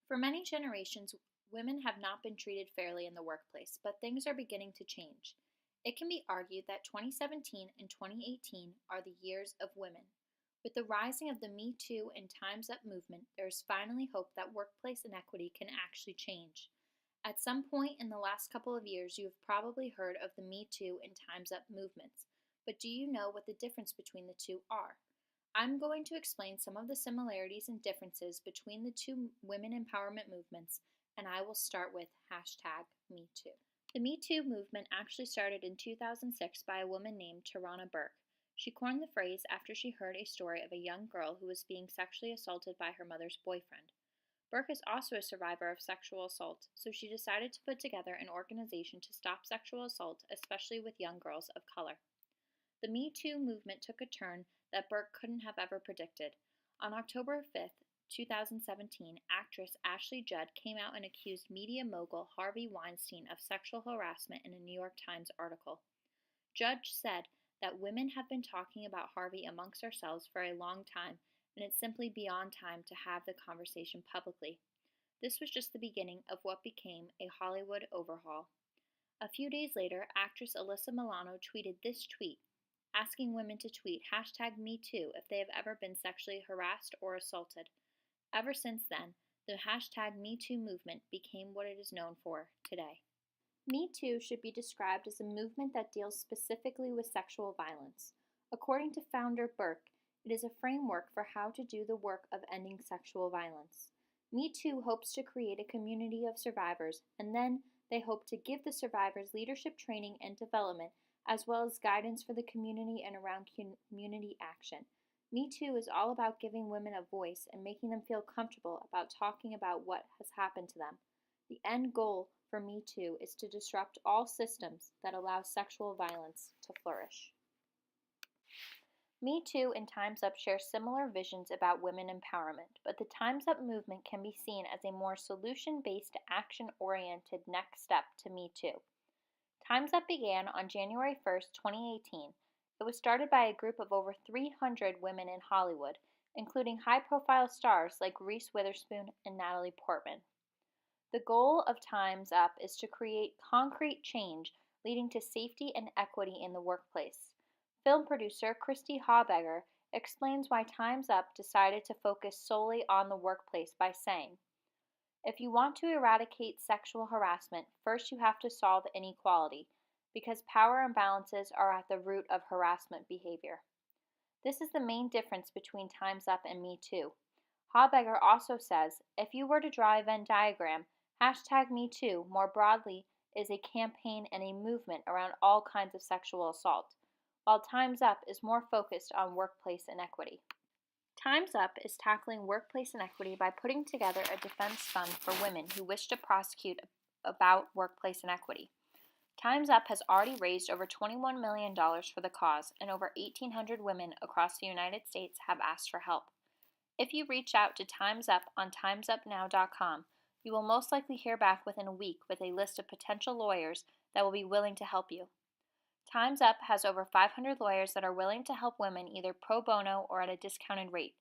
For many generations, women have not been treated fairly in the workplace, but things are beginning to change. It can be argued that 2017 and 2018 are the years of women. With the rising of the MeToo and Time's Up movement, there is finally hope that workplace inequity can actually change. At some point in the last couple of years, you have probably heard of the MeToo and Time's Up movements, but do you know what the difference between the two are? I'm going to explain some of the similarities and differences between the two women empowerment movements, and I will start with #MeToo. The Me Too movement actually started in 2006 by a woman named Tarana Burke. She coined the phrase after she heard a story of a young girl who was being sexually assaulted by her mother's boyfriend. Burke is also a survivor of sexual assault, so she decided to put together an organization to stop sexual assault, especially with young girls of color. The Me Too movement took a turn that Burke couldn't have ever predicted. On October 5th, 2017, actress Ashley Judd came out and accused media mogul Harvey Weinstein of sexual harassment in a New York Times article. Judd said that women have been talking about Harvey amongst ourselves for a long time, and it's simply beyond time to have the conversation publicly. This was just the beginning of what became a Hollywood overhaul. A few days later, actress Alyssa Milano tweeted this tweet, asking women to tweet #MeToo if they have ever been sexually harassed or assaulted. Ever since then, the #MeToo movement became what it is known for today. Me Too should be described as a movement that deals specifically with sexual violence. According to founder Burke, it is a framework for how to do the work of ending sexual violence. Me Too hopes to create a community of survivors, and then they hope to give the survivors leadership training and development, as well as guidance for the community and around community action. Me Too is all about giving women a voice and making them feel comfortable about talking about what has happened to them. The end goal for Me Too is to disrupt all systems that allow sexual violence to flourish. Me Too and Time's Up share similar visions about women empowerment, but the Time's Up movement can be seen as a more solution-based, action-oriented next step to Me Too. Time's Up began on January 1st, 2018. It was started by a group of over 300 women in Hollywood, including high-profile stars like Reese Witherspoon and Natalie Portman. The goal of Time's Up is to create concrete change leading to safety and equity in the workplace. Film producer Christy Hawberger explains why Time's Up decided to focus solely on the workplace by saying, "If you want to eradicate sexual harassment, first you have to solve inequality, because power imbalances are at the root of harassment behavior." This is the main difference between Time's Up and Me Too. Hawberger also says, if you were to draw a Venn diagram, #MeToo more broadly is a campaign and a movement around all kinds of sexual assault, while Time's Up is more focused on workplace inequity. Time's Up is tackling workplace inequity by putting together a defense fund for women who wish to prosecute about workplace inequity. Time's Up has already raised over $21 million for the cause, and over 1,800 women across the United States have asked for help. If you reach out to Time's Up on timesupnow.com, you will most likely hear back within a week with a list of potential lawyers that will be willing to help you. Time's Up has over 500 lawyers that are willing to help women either pro bono or at a discounted rate.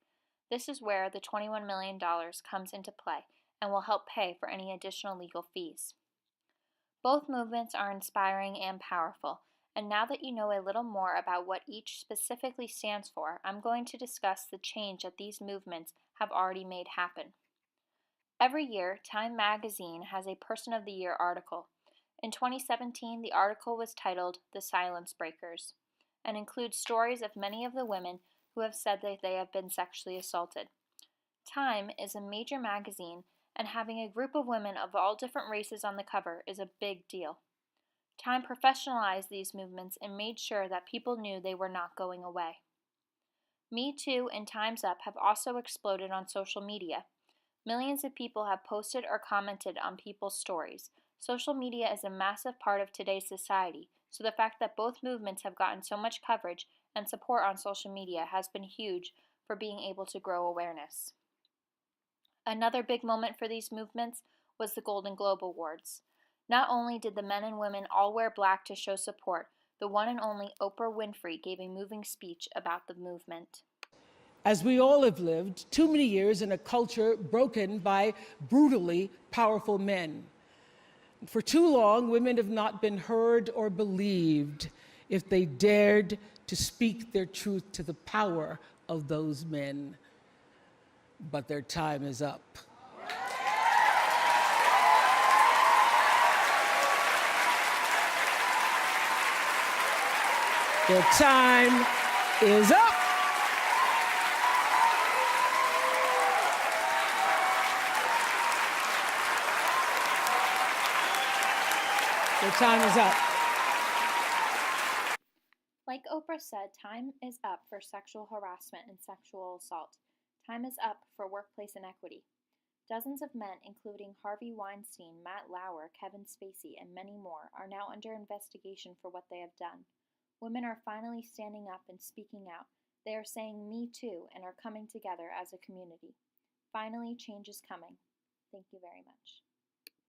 This is where the $21 million comes into play and will help pay for any additional legal fees. Both movements are inspiring and powerful, and now that you know a little more about what each specifically stands for, I'm going to discuss the change that these movements have already made happen. Every year, Time magazine has a Person of the Year article. In 2017, the article was titled "The Silence Breakers" and includes stories of many of the women who have said that they have been sexually assaulted. Time is a major magazine, and having a group of women of all different races on the cover is a big deal. Time professionalized these movements and made sure that people knew they were not going away. Me Too and Time's Up have also exploded on social media. Millions of people have posted or commented on people's stories. Social media is a massive part of today's society, so the fact that both movements have gotten so much coverage and support on social media has been huge for being able to grow awareness. Another big moment for these movements was the Golden Globe Awards. Not only did the men and women all wear black to show support, the one and only Oprah Winfrey gave a moving speech about the movement. as we all have lived too many years in a culture broken by brutally powerful men. For too long, women have not been heard or believed if they dared to speak their truth to the power of those men. But their time is up. Their time is up. Their time is up. Like Oprah said, time is up for sexual harassment and sexual assault. Time is up for workplace inequity. Dozens of men, including Harvey Weinstein, Matt Lauer, Kevin Spacey, and many more, are now under investigation for what they have done. Women are finally standing up and speaking out. They are saying "Me Too" and are coming together as a community. Finally, change is coming. Thank you very much.